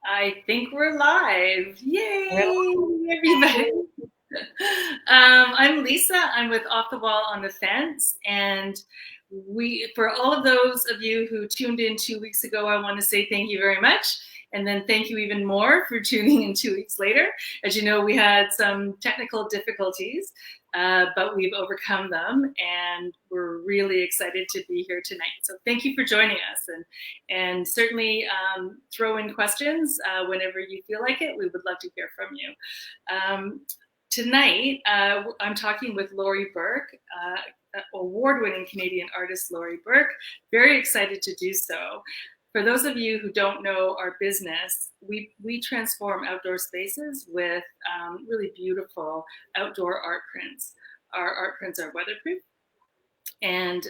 I think we're live. Yay, Really? everybody. I'm Lisa. I'm with Off the Wall on the Fence. And for all of those of you who tuned in 2 weeks ago, I want to say thank you very much. And then thank you even more for tuning in 2 weeks later. As you know, we had some technical difficulties, but we've overcome them, and we're really excited to be here tonight. So thank you for joining us, and certainly throw in questions whenever you feel like it. We would love to hear from you. Tonight, I'm talking with Laurie Burke, award-winning Canadian artist Laurie Burke. Very excited to do so. For those of you who don't know our business, we transform outdoor spaces with really beautiful outdoor art prints. Our art prints are weatherproof, and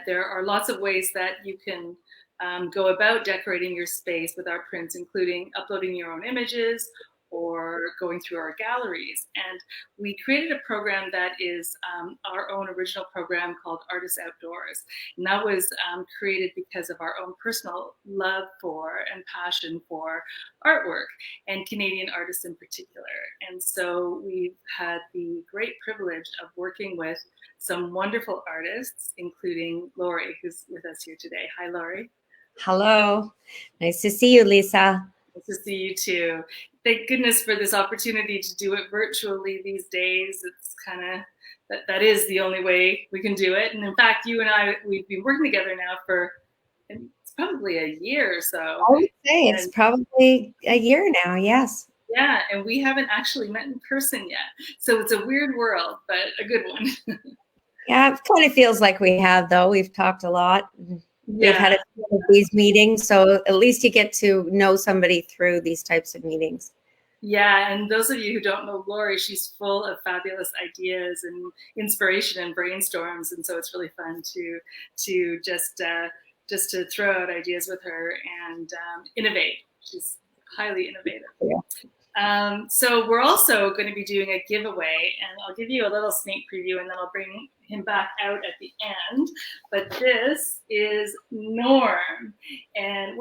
there are lots of ways that you can go about decorating your space with our prints, including uploading your own images or going through our galleries. And we created a program that is our own original program called Artists Outdoors. And that was created because of our own personal love for and passion for artwork, and Canadian artists in particular. And so we've had the great privilege of working with some wonderful artists, including Laurie, who's with us here today. Hi, Laurie. Hello. Nice to see you, Lisa. Nice to see you too. Thank goodness for this opportunity to do it virtually these days. It's kind of that is the only way we can do it. And in fact, you and I, we've been working together now for it's probably a year or so. I would say it's probably a year now, yes. Yeah, and we haven't actually met in person yet. So it's a weird world, but a good one. Yeah, it kind of feels like we have, though. We've talked a lot. We've had a few of these meetings, so at least you get to know somebody through these types of meetings. Yeah, and those of you who don't know Laurie, she's full of fabulous ideas and inspiration and brainstorms, and so it's really fun to just to throw out ideas with her and innovate. She's highly innovative. Yeah. So we're also going to be doing a giveaway, and I'll give you a little sneak preview, and then I'll bring him back out at the end. But this is Norm, and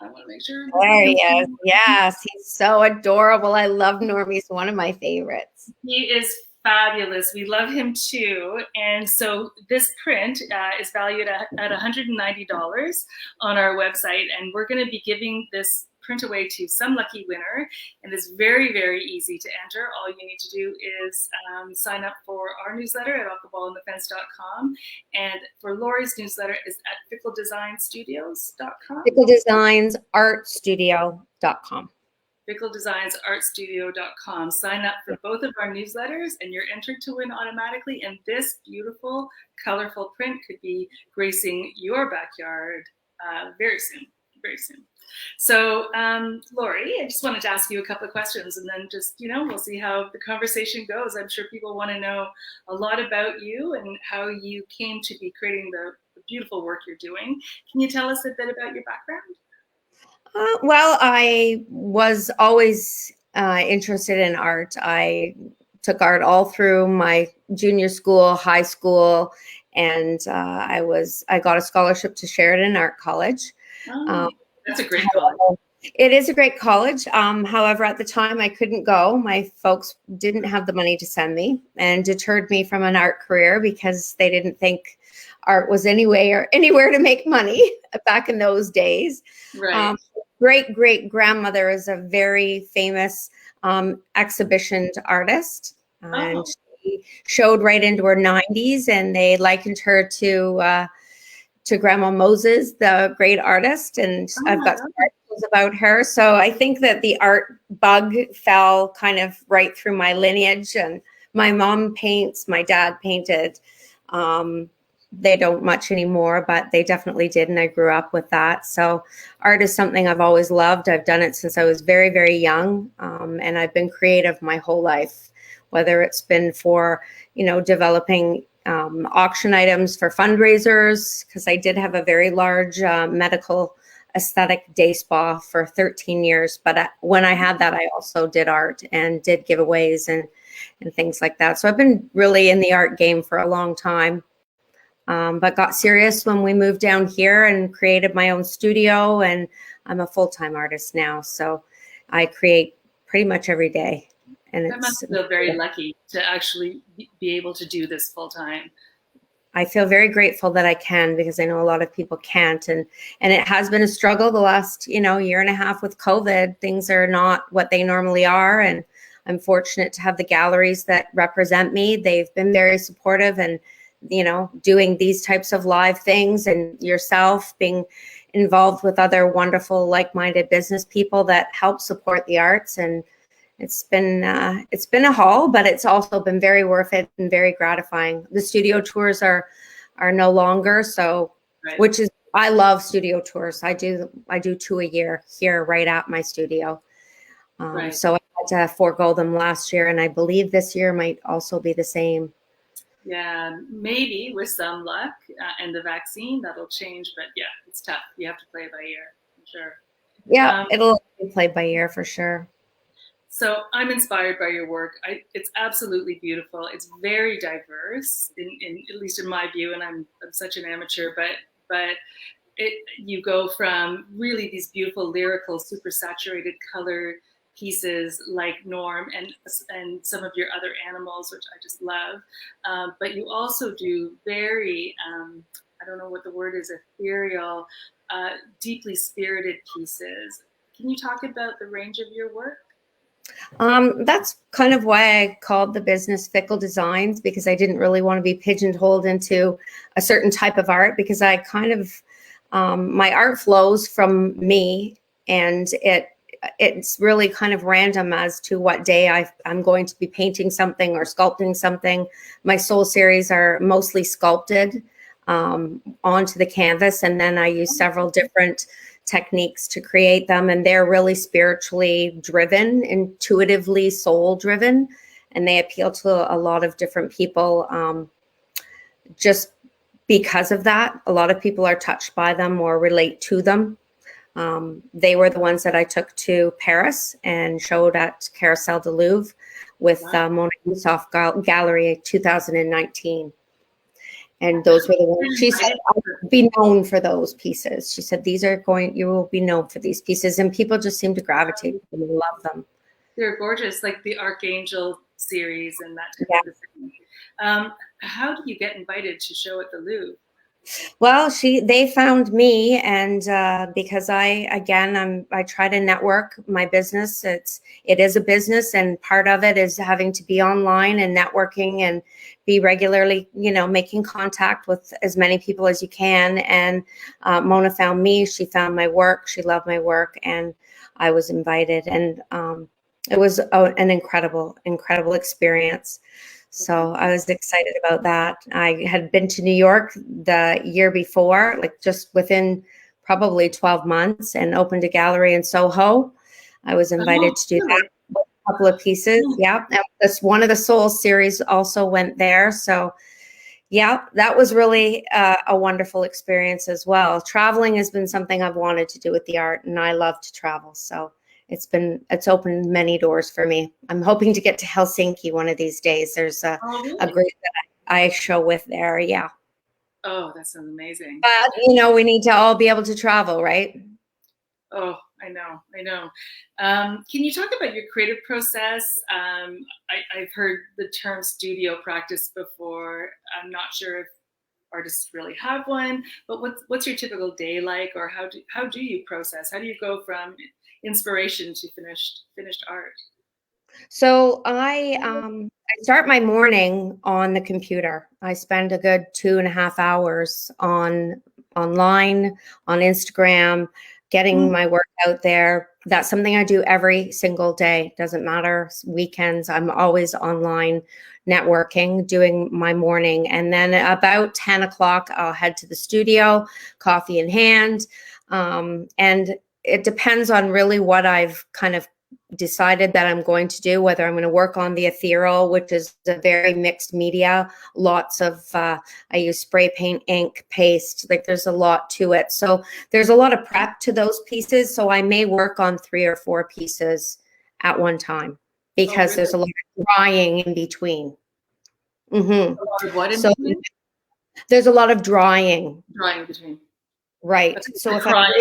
I want to make sure. There he is. Yes, he's so adorable. I love Norm. He's one of my favorites. He is fabulous. We love him too. And so this print is valued at $190 on our website, and we're going to be giving this print away to some lucky winner, and it's very, very easy to enter. All you need to do is sign up for our newsletter at offthewallonthefence.com, and for Laurie's newsletter is at fickledesignstudios.com. fickledesignartstudio.com. fickledesignartstudio.com. Sign up for both of our newsletters, and you're entered to win automatically, and this beautiful, colorful print could be gracing your backyard very soon. Very soon. So, Laurie, I just wanted to ask you a couple of questions, and then just, we'll see how the conversation goes. I'm sure people want to know a lot about you and how you came to be creating the beautiful work you're doing. Can you tell us a bit about your background? Well, I was always interested in art. I took art all through my junior school, high school, and I got a scholarship to Sheridan Art College. That's a great college. It is a great college. However, at the time I couldn't go. My folks didn't have the money to send me, and deterred me from an art career because they didn't think art was anywhere to make money back in those days. Right. Great grandmother is a very famous exhibition artist, and she showed right into her 90s, and they likened her to Grandma Moses, the great artist, and I've got some articles about her. So I think that the art bug fell kind of right through my lineage. And my mom paints, my dad painted. They don't much anymore, but they definitely did, and I grew up with that. So art is something I've always loved. I've done it since I was very, very young, and I've been creative my whole life, whether it's been for, developing auction items for fundraisers, because I did have a very large medical aesthetic day spa for 13 years. But when I had that, I also did art and did giveaways and things like that. So I've been really in the art game for a long time, but got serious when we moved down here and created my own studio. And I'm a full-time artist now, so I create pretty much every day. And That must feel very lucky to actually be able to do this full time. I feel very grateful that I can, because I know a lot of people can't. And it has been a struggle the last, year and a half with COVID. Things are not what they normally are. And I'm fortunate to have the galleries that represent me. They've been very supportive and, doing these types of live things, and yourself being involved with other wonderful, like-minded business people that help support the arts. And it's been a haul, but it's also been very worth it and very gratifying. The studio tours are no longer, so Right. Which is, I love studio tours. I do 2 a year here right at my studio. Right. So I had to forego them last year, and I believe this year might also be the same. Yeah, maybe with some luck and the vaccine, that'll change. But yeah, it's tough. You have to play it by ear, for sure. Yeah, it'll be played by ear for sure. So I'm inspired by your work. It's absolutely beautiful. It's very diverse, in at least in my view, and I'm such an amateur, but you go from really these beautiful lyrical, super saturated color pieces like Norm and some of your other animals, which I just love. But you also do very, I don't know what the word is, ethereal, deeply spirited pieces. Can you talk about the range of your work? That's kind of why I called the business Fickle Designs, because I didn't really want to be pigeonholed into a certain type of art, because I kind of, my art flows from me, and it's really kind of random as to what day I'm going to be painting something or sculpting something. My soul series are mostly sculpted onto the canvas, and then I use several different techniques to create them, and they're really spiritually driven, intuitively soul driven, and they appeal to a lot of different people just because of that. A lot of people are touched by them or relate to them. They were the ones that I took to Paris and showed at Carousel du Louvre with Mona Yusoff Gallery in 2019. And those were the ones she said, I would be known for those pieces. She said, you will be known for these pieces. And people just seem to gravitate to them and love them. They're gorgeous, like the Archangel series and that type of thing. How do you get invited to show at the Louvre? Well, they found me, and because I try to network my business. It is a business, and part of it is having to be online and networking and be regularly, making contact with as many people as you can. And Mona found me. She found my work. She loved my work, and I was invited. And it was an incredible experience. So I was excited about that. I had been to New York the year before, like just within probably 12 months, and opened a gallery in Soho. I was invited to do that with a couple of pieces. Yeah. And this one of the Soul series also went there. So yeah, that was really a wonderful experience as well. Traveling has been something I've wanted to do with the art, and I love to travel. So it's opened many doors for me. I'm hoping to get to Helsinki one of these days. There's a group that I show with there. Yeah. Oh, that sounds amazing. But we need to all be able to travel, right? Oh, I know. Can you talk about your creative process? I've heard the term studio practice before. I'm not sure if artists really have one, but what's your typical day like, or how do you process? How do you go from inspiration to finished art? So I start my morning on the computer. I spend a good 2.5 hours online on Instagram, getting my work out there. That's something I do every single day. Doesn't matter weekends. I'm always online networking, doing my morning. And then about 10 o'clock, I'll head to the studio, coffee in hand. And it depends on really what I've kind of decided that I'm going to do, whether I'm going to work on the ethereal, which is a very mixed media, lots of, I use spray paint, ink, paste, like there's a lot to it. So there's a lot of prep to those pieces. So I may work on 3 or 4 pieces at one time, because there's a lot of drying in between. Mm-hmm. A lot of what in between? There's a lot of drying. Drying in between. Right. So if I'm